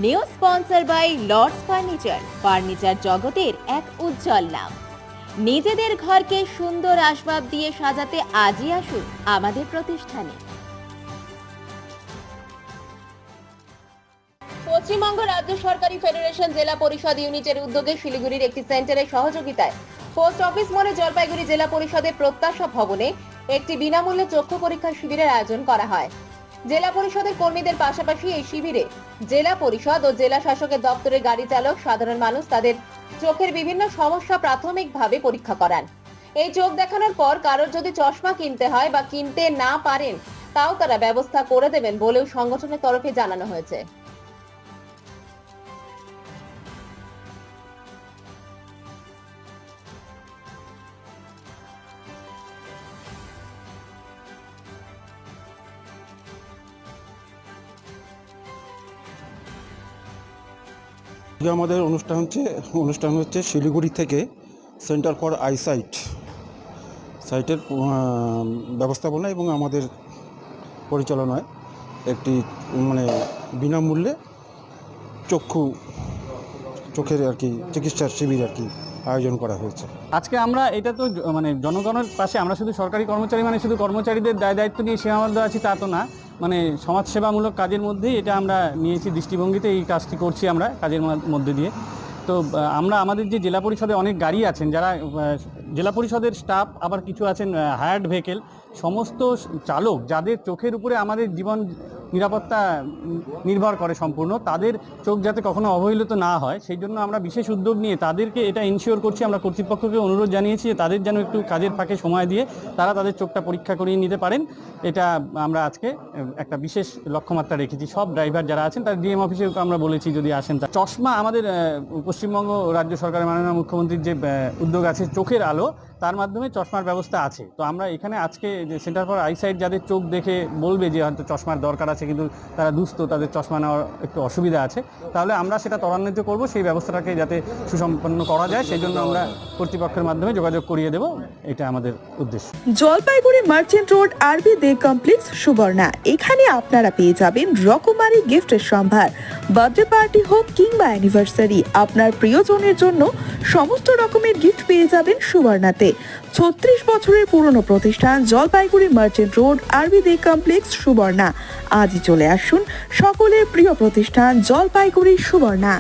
New sponsor by Lords furniture জগতের এক উজ্জ্বল নাম। নিজেদের ঘরকে সুন্দর আসবাব দিয়ে সাজাতে আজই আসুন আমাদের প্রতিষ্ঠানে। পশ্চিমবঙ্গ রাজ্য সরকারি ফেডারেশন জেলা পরিষদ ইউনিটের উদ্যোগে শিলিগুড়ির একটি সেন্টারের সহযোগিতায় পোস্ট অফিস মোড়ে জলপাইগুড়ি জেলা পরিষদের প্রত্যাশা ভবনে একটি বিনামূল্যে চক্ষু পরীক্ষা শিবিরের আয়োজন করা হয়। জেলা পরিষদের কর্মীদের পাশাপাশি এই শিবিরে জেলা পরিষদ ও জেলা শাসকের দপ্তরের গাড়ি চালক, সাধারণ মানুষ তাদের চোখের বিভিন্ন সমস্যা প্রাথমিকভাবে পরীক্ষা করান। এই চোখ দেখানোর পর কারোর যদি চশমা কিনতে হয় বা কিনতে না পারেন তাও তারা ব্যবস্থা করে দেবেন বলেও সংগঠনের তরফে জানানো হয়েছে। আমাদের অনুষ্ঠান হচ্ছে শিলিগুড়ি থেকে সেন্টার ফর সাইটের ব্যবস্থাপনা এবং আমাদের পরিচালনায় একটি বিনামূল্যে চোখের চিকিৎসার শিবির আয়োজন করা হয়েছে। আজকে আমরা এটা তো জনগণের পাশে, আমরা শুধু সরকারি কর্মচারী শুধু কর্মচারীদের দায়িত্ব নিয়ে সীমাবদ্ধ আছি তা তো না, সমাজসেবামূলক কাজের মধ্যেই এটা আমরা নিয়েছি, দৃষ্টিভঙ্গিতে এই কাজটি করছি আমরা কাজের মধ্যে দিয়ে। তো আমরা আমাদের যে জেলা পরিষদে অনেক গাড়ি আছেন, যারা জেলা পরিষদের স্টাফ, আবার কিছু আছেন হায়ার্ড ভেহিকেল, সমস্ত চালক যাদের চোখের উপরে আমাদের জীবন নিরাপত্তা নির্ভর করে সম্পূর্ণ, তাদের চোখ যাতে কখনো অবহেলিত না হয় সেই জন্য আমরা বিশেষ উদ্যোগ নিয়ে তাদেরকে এটা ইনশিওর করছি। আমরা কর্তৃপক্ষকে অনুরোধ জানিয়েছি যে তাদের যেন একটু কাজের ফাঁকে সময় দিয়ে তারা তাদের চোখটা পরীক্ষা করিয়ে নিতে পারেন। এটা আমরা আজকে একটা বিশেষ লক্ষ্যমাত্রা রেখেছি। সব ড্রাইভার যারা আছেন তার ডিএম অফিসেও আমরা বলেছি যদি আসেন। চশমা আমাদের পশ্চিমবঙ্গ রাজ্য সরকারের মাননীয় মুখ্যমন্ত্রীর যে উদ্যোগ আছে চোখের আলো, তার মাধ্যমে চশমার ব্যবস্থা আছে। তো আমরা এখানে আজকে যে সেন্টার ফর আইসাইট যাদের চোখ দেখে বলবে যে হয়তো চশমার দরকার আছে কিন্তু তারা দুস্থ, তাদের চশমা নেওয়ার একটু অসুবিধা আছে, তাহলে আমরা সেটা ত্বরান্বিত করব, সেই ব্যবস্থাটাকে যাতে সুসম্পন্ন করা যায় সেই জন্য আমরা কর্তৃপক্ষের মাধ্যমে যোগাযোগ করিয়ে দেব, এটা আমাদের উদ্দেশ্য। জলপাইগুড়ি মার্চেন্ট রোড আরবি দে কমপ্লেক্স সুবর্ণা, এখানে আপনারা পেয়ে যাবেন রকমারি গিফটের সম্ভার। বার্থডে পার্টি হোক কিংবা অ্যানিভার্সারি, আপনার প্রিয়জনের জন্য সমস্ত রকমের গিফট পেয়ে যাবেন সুবর্ণাতে। 36 বছরের পুরনো প্রতিষ্ঠান জলপাইগুড়ি মার্চেন্ট রোড আরবি দে কমপ্লেক্স সুবর্ণা। আজই চলে আসুন সকলের প্রিয় প্রতিষ্ঠান জলপাইগুড়ি সুবর্ণা।